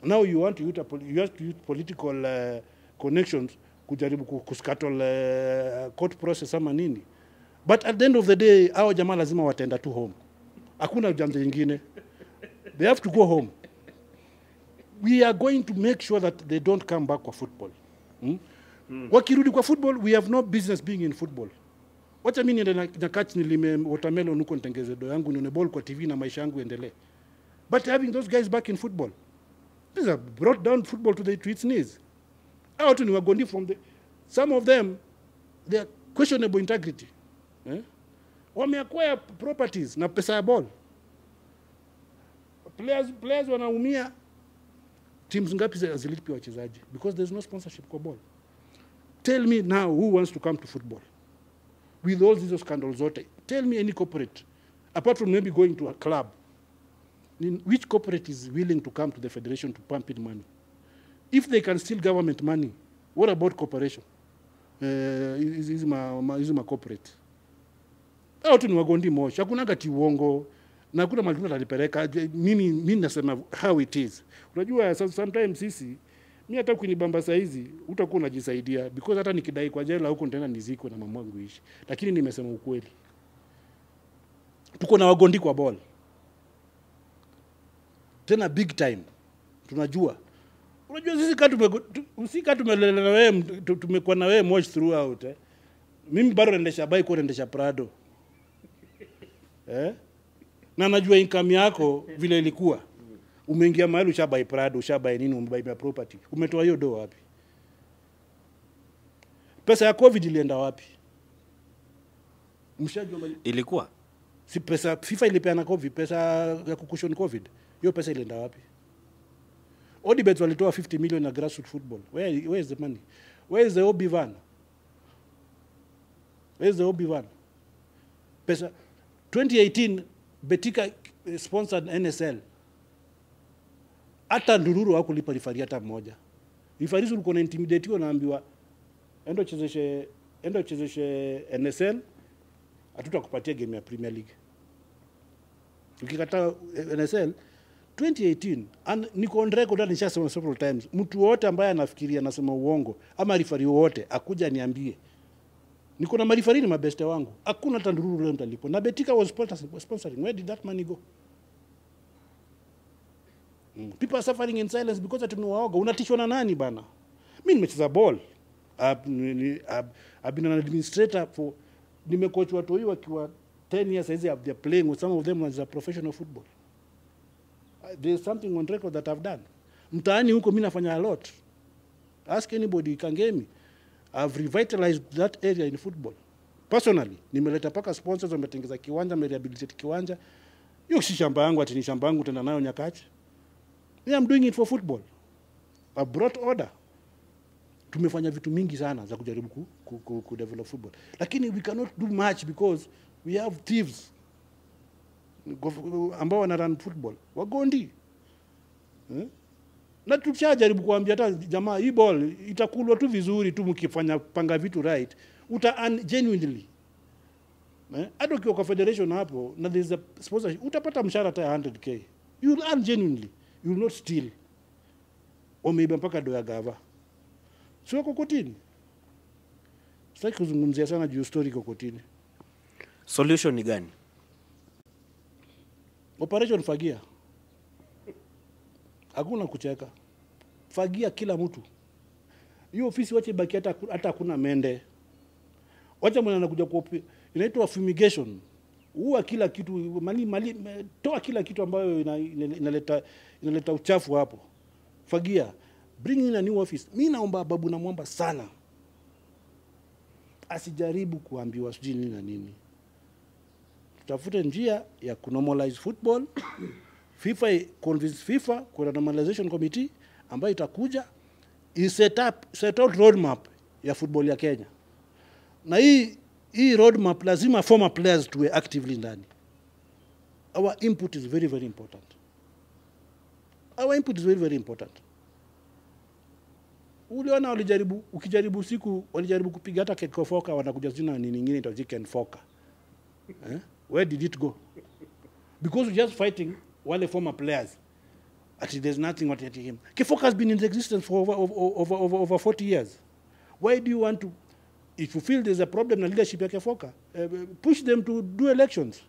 Now you want to use political connections kujaribu kuskattle court process ama nini. But at the end of the day, hao jamaa lazima watenda tu home. Hakuna jambo lingine. They have to go home. We are going to make sure that they don't come back kwa football. Wakirudi kwa football, we have no business being in football. Wacha mimi niende na catch nilime watermelon huko nitengeze do yangu nione ball kwa TV na maisha yangu endelee. But having those guys back in football, these have brought down football to its knees. Hao watu ni Wagondi some of them, they are questionable integrity. Wameacquire properties na pesa ya ball. Players wanaumia. Teams ngapi zilipi wachezaji? Because there's no sponsorship kwa ball. Tell me now who wants to come to football? With all these scandals zote. Tell me any corporate, apart from maybe going to a club, which corporate is willing to come to the federation to pump in money? If they can steal government money, what about corporation? Is my corporate. Hao tu ni Wagondi Moshi. Hakuna gati uongo. Na hakuna mali tunalipeleka. Mimi nasema how it is. Unajua sometimes sisi mimi hata kunibamba saa hizi utakuwa unajisaidia because hata nikidai kwa jela huko tena nizikwe na mama wangu ishi. Lakini nimesema ukweli. Tuko na Wagondi kwa ball. Tena big time. Tunajua. Unajua sisi kama tumelelewa na wewe tumekuwa na wewe Moshi throughout. Mimi bado naendesha bike au naendesha Prado. Na najua income yako vile ilikuwa. Umeingia mahali ushabai Prado, ushabai nini, umebai property. Umetoa hiyo do wapi? Pesa ya COVID ilienda wapi? Mshajua ilikuwa? Si pesa FIFA ilipeana COVID, pesa ya kukushon COVID. Hiyo pesa ilienda wapi? Odibet walitoa 50 million na grassroots football. Where is the money? Where is the OB van? Where is the OB van? Pesa 2018 Betika sponsored NSL. Hata Ndururu hakulipa rifari hata mmoja. Rifari ulikuwa na intimidate wanaambiwa endo chezeshe NSL hatutakupatia game ya Premier League. Ukikataa NSL 2018 and niko on record hata nishasema several times, mtu wote ambaye anafikiria anasema uongo ama rifari wote akuja niambie. Niko na marifari ni mabeste wangu. Hakuna Tandururu leo mtalipo. Na Betika was sponsoring. Where did that money go? People are suffering in silence because ati mwaoga. Unatishwa na nani bana? Mimi nimecheza ball. I've been an administrator for nimecoach watu wao wakiwa 10 years as they're playing with some of them as a professional football. There's something on record that I've done. Mtaani huko mimi nafanya a lot. Ask anybody, you can get me. I've revitalized that area in football. Personally, nimeleta paka sponsors wametengeza kiwanja, merehabilitate kiwanja. Hiyo si shamba yangu ati ni shamba yangu tena nayo Nyakachi. I'm doing it for football. I brought order. Tumefanya vitu mingi sana za kujaribu ku develop football. Lakini we cannot do much because we have thieves ambao wana run football. Wagondi. Na tushajaribu kuambia hata jamaa hii ball itakulwa tu vizuri tu mkifanya panga vitu right. uta earn genuinely. Hata ukiwa kwa federation hapo na there is a sponsorship, utapata mshahara hata 100k. You will earn genuinely. You will not steal. Wameiba mpaka do ya gava. Sio kokotini. Sitaki kuzungumzia sana juu story kokotini. Solution ni gani? Operation fagia. Hakuna kucheka. Fagia kila mtu. Hiyo ofisi wache baki hata hakuna mende. Wacha mwana anakuja kwa inaitwa fumigation. Huwa kila kitu mali toa kila kitu ambayo inaleta uchafu hapo. Fagia. Bring in a new office. Mimi naomba babu namwomba sana. Asijaribu kuambiwa sijui nini na nini. Tutafute njia ya kunormalize football. FIFA convince FIFA kwa normalization committee ambayo itakuja set out roadmap ya football ya Kenya. Na hii roadmap lazima former players tuwe actively ndani. Our input is very very important. Our input is very very important. Uliona ukijaribu siku walijaribu kupiga hata kekofoka wanakuja zina nini nyingine ita chicken foka. Where did it go? Because we're just fighting wale former players. Actually, there's nothing what at him. Kefoka has been in existence for over 40 years. Why do you want to, if you feel there's a problem na leadership ya Kefoka, push them to do elections?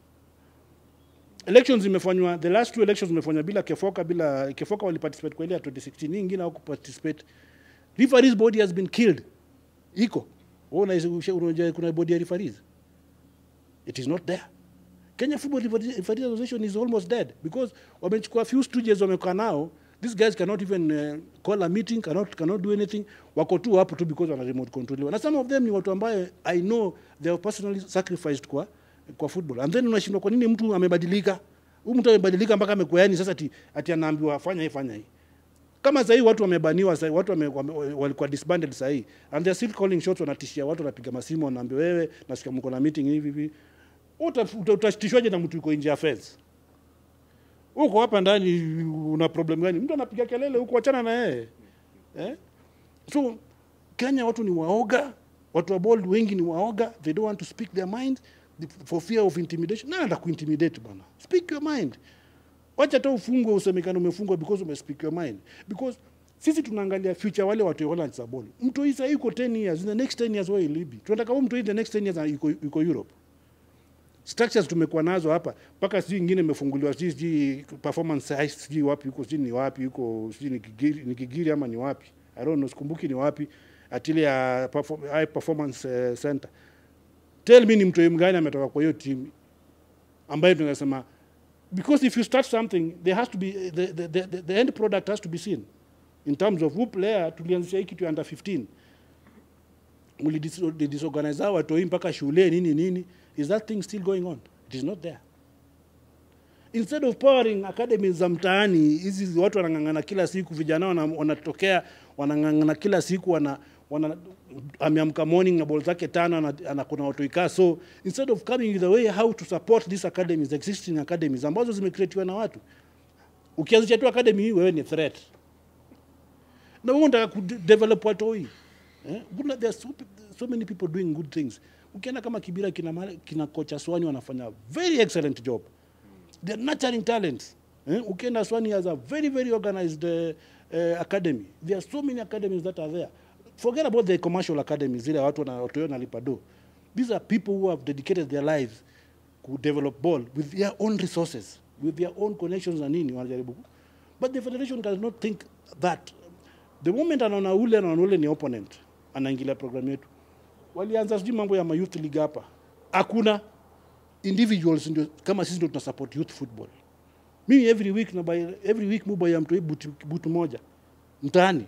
Elections imefanywa, the last 2 elections imefanywa bila Kefoka wali participate kwa ile ya 2016, nyingine hawaku participate. Referees body has been killed. Iko. Kuna body ya referees. It is not there. Kenya Football Referees Association is almost dead because wamechukua few stooges wamekaa nao. These guys cannot even call a meeting, cannot do anything. Wako tu hapo tu because wana remote control. Na some of them ni watu ambaye I know they have personally sacrificed kwa football. And then unashindwa kwa nini mtu amebadilika? Huyu mtu amebadilika mpaka amekuwa yani sasa ati anaambiwa fanya hii. Kama sasa watu wamebaniwa sasa, watu walikuwa disbanded sasa hii and they are still calling shots, wanatishia watu, wanapiga masimu, wanaambia wewe nasikia mko na meeting hivi. Utatishwaje na mtu yuko nje ya fence? Uko hapa ndani una problem gani? Mtu anapiga kelele huko, achana na yeye. So Kenya watu ni waoga, watu wa bold wengi ni waoga, they don't want to speak their mind for fear of intimidation. Nada kuintimidate bwana. Speak your mind. Wacha tu ufungwe usemekane umefungwa because umespeak your mind. Because sisi tunaangalia future wale watu wala za ball. Mtu hii sasa yuko 10 years, in the next 10 years where will be? Tunataka mtu hii the next 10 years yuko Europe. Structures tumekuwa nazo hapa mpaka sisi nyingine imefunguliwa sisi performance high sisi wapi yuko sisi ni wapi yuko sisi ni Kigiri ama ni wapi? I don't know, sikumbuki ni wapi atili ya high performance center. Tell me ni mtu mgani ametoka kwa hiyo team ambaye tunasema, because if you start something there has to be the end product has to be seen in terms of who player tulianzisha hiki tu under 15 muli disorganize watu mpaka shule nini. Is that thing still going on? It is not there. Instead of powering academies za mtaani, hizi watu wanangangana kila siku, vijana wanatokea wanangangana kila siku, ameamka morning na ball zake 5 anakuna watu ikaa. So instead of coming with the way how to support these academies, existing academies ambazo zimecreatiwa na watu, ukianzisha tu academy hii wewe ni threat. Na wewe unataka ku develop watu hii. There are so many people doing good things. Ukienda kama Kibira kina kocha Swani wanafanya very excellent job. They are nurturing talents. Ukienda Swani has a very very organized academy. There are so many academies that are there. Forget about the commercial academies zile watu na lipado. These are people who have dedicated their lives to develop ball with their own resources, with their own connections and nini wanajaribu. But the federation does not think that. The moment anaona ule ni opponent, anaingilia program yetu. Walianza sijui mambo ya youth league hapa. Hakuna individuals ndio kama sisi ndio tunasupport youth football. Mimi every week move ya mtu boot moja mtaani.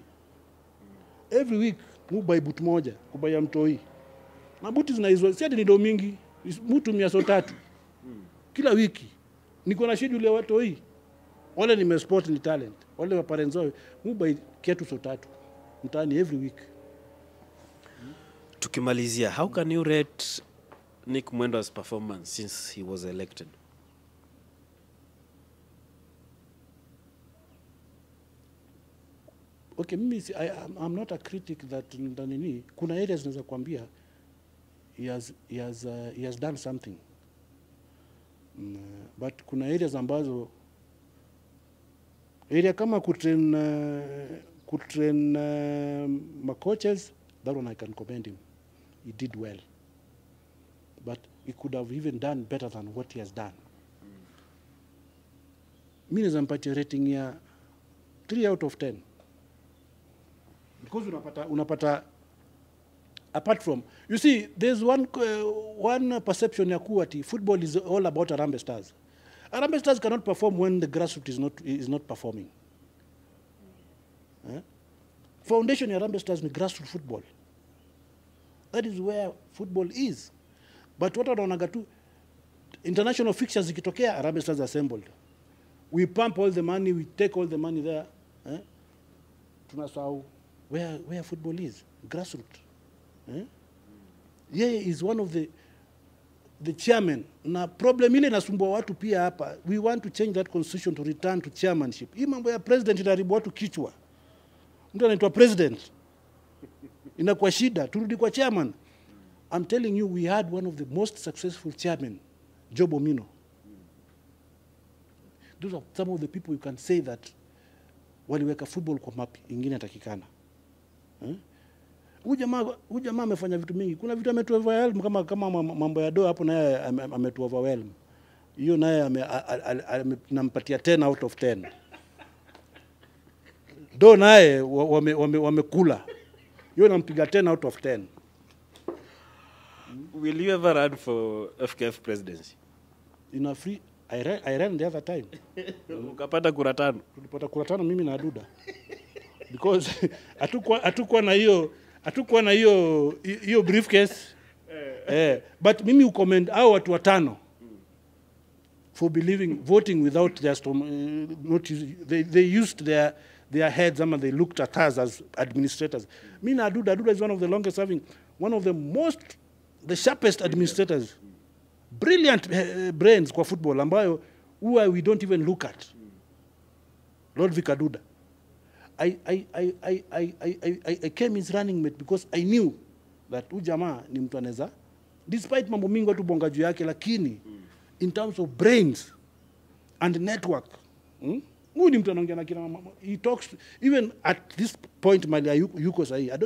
Every week move boot moja kubaya mtu hii. Na boot zinaizwa si ni ndio mingi, mtu 300 kila wiki. Niko na schedule ya watu hii. Wale ni sport ni talent. Wale wa parents wao move kiatu 300 mtaani every week. Tukimalizia, how can you rate Nick Mwendo's performance since he was elected? Okay, I'm not a critic that ndanini. Kuna areas naweza kuambia he has done something. But kuna areas ambazo area kama kutrain my coaches, that one I can commend him. He did well. But he could have even done better than what he has done. Mimi nampatia rating ya 3 out of 10. Because unapata apart from, you see, there's one perception ya kuwa ati football is all about Harambee Stars. Harambee Stars cannot perform when the grassroots is not performing. Foundation ya Harambee Stars ni grassroots football. That is where football is. But what wanaonaga tu international fixtures zikitokea, Harambee Stars assembled. We pump all the money, we take all the money there. Tunasahau where football is, grassroots. Yeye is one of the chairman. Na problem ile nasumbua watu pia hapa. We want to change that constitution to return to chairmanship. Hii mambo ya president inaharibu watu kichwa. Mtu anaitwa president. Inakuwa shida, turudi kwa chairman. I'm telling you, we had one of the most successful chairmen, Job Omino. Those are some of the people you can say that waliweka football kwa map ingine atakikana. Huyu jamaa amefanya vitu mingi. Kuna vitu ametuoverwhelm kama mambo ya doa hapo naye ametuoverwhelm. Hiyo naye nampatia 10 out of 10. Do naye wamekula. Hiyo nampiga 10 out of 10. Will you ever run for FKF presidency? In a free, I ran the other time. Ukapata kura 5. Tulipata kura 5 mimi na Aduda. Because hatukuwa na hiyo briefcase. But mimi ucomment hao watu 5 for voting without their they used their heads, they looked at us as administrators. Mimi na Aduda is one of the longest serving, one of the sharpest administrators. Brilliant brains kwa football ambayo we don't even look at. Lord Vikaduda. I came his running mate because I knew that ujamaa ni mtu anaweza, despite mambo mingi watu bonga juu yake, lakini in terms of brains and network, huyu ni mtu anaongea na kila mama. He talks even at this point mali yuko sahi. I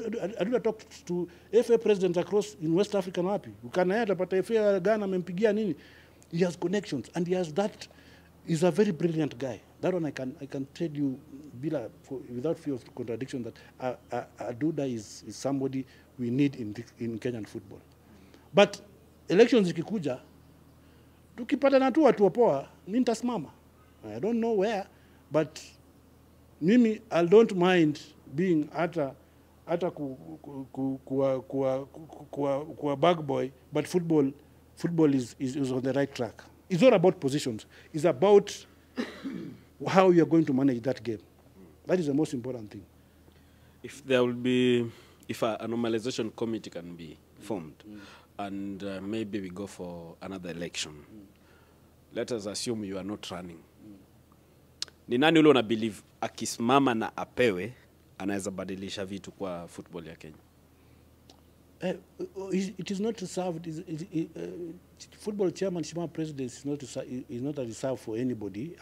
don't talk to FA presidents across in West Africa na wapi. Ukana yeye atapata FA Ghana amempigia nini. He has connections and he has that. He's a very brilliant guy. That one I can tell you without fear of contradiction that Aduda is somebody we need in Kenyan football. But elections ikikuja, tukipata na tu watu wapoa, mimi nitasimama. I don't know where, but mimi I don't mind being hata kuwa bag boy, but football is on the right track. It's not about positions. It's about how you are going to manage that game. That is the most important thing. If a normalization committee can be formed, and maybe we go for another election, let us assume you are not running. Ni nani ule una believe akisimama na apewe anaweza badilisha vitu kwa football ya Kenya? It is not reserved. Football chairmanship presidency is not a reserve for anybody.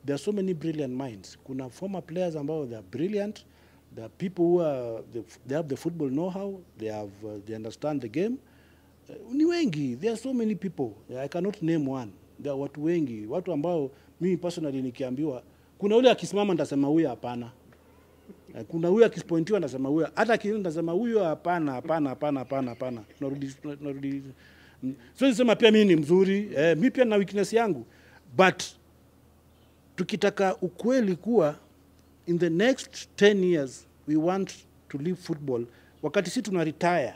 There are so many brilliant minds. Kuna former players ambao they are brilliant. There are people who they have the football know-how. They understand the game. Ni wengi. There are so many people. I cannot name one. There are watu wengi. Watu ambao mimi personally nikiambiwa, kuna ule akisimama nitasema huyu hapana. Kuna huyu akispointiwa nasema huyu, hata kiini nasema huyu hapana. Tunarudi. So nisema pia mimi ni mzuri, mimi pia na weakness yangu. But tukitaka ukweli kuwa in the next 10 years we want to leave football, wakati sisi tuna retire,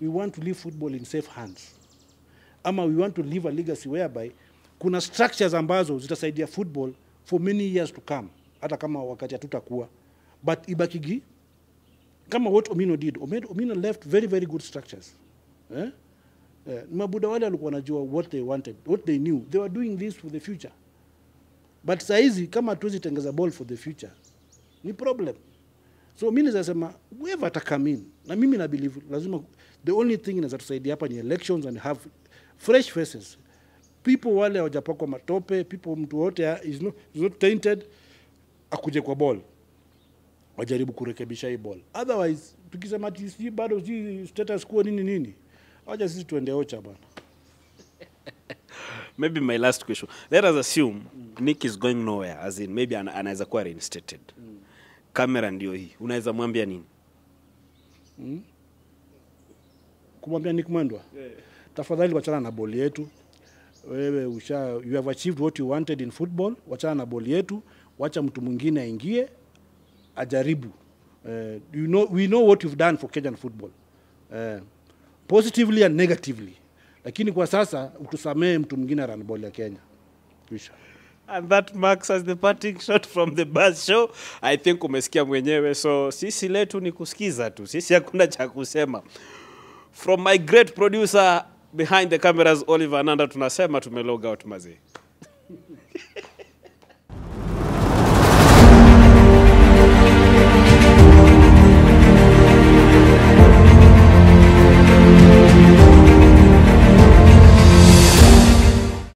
we want to leave football in safe hands. Ama we want to leave a legacy whereby kuna structures ambazo zitasaidia football for many years to come, hata kama wakati hatutakuwa. But ibakigi, kama what Omino did, Omino left very, very good structures. Mabuda wale walikuwa wanajua what they wanted, what they knew. They were doing this for the future. But saizi, kama tuwezi tengeza ball for the future, ni problem. So mimi naweza sema whoever atacome in, na mimi na believe lazima, the only thing inaweza tusaidia hapa ni elections and have fresh faces. People wale hawajapakwa matope, people mtu wote is not tainted, akuje kwa ball, wajaribu kurekebisha hii ball. Otherwise tukisema ati si bado si status quo nini, acha sisi tuende ocha bwana. Maybe my last question. Let us assume Nick is going nowhere, as in maybe anaweza kuwa reinstated. Kamera ndio hii. Unaweza mwambia nini? Kumwambia Nick Mwendwa? Tafadhali wachana na ball yetu. Wewe you have achieved what you wanted in football. Wachana na ball yetu. Wacha mtu mwingine aingie ajaribu. We know what you've done for Kenyan football. Positively and negatively. Lakini kwa sasa utusamee mtu mwingine run ball ya Kenya. Kisha. And that marks as the parting shot from the Buzz Show. I think umesikia mwenyewe, so sisi letu ni kusikiza tu. Sisi hakuna cha kusema. From my great producer behind the cameras, Oliver Ananda, tunasema tumelog out mazee.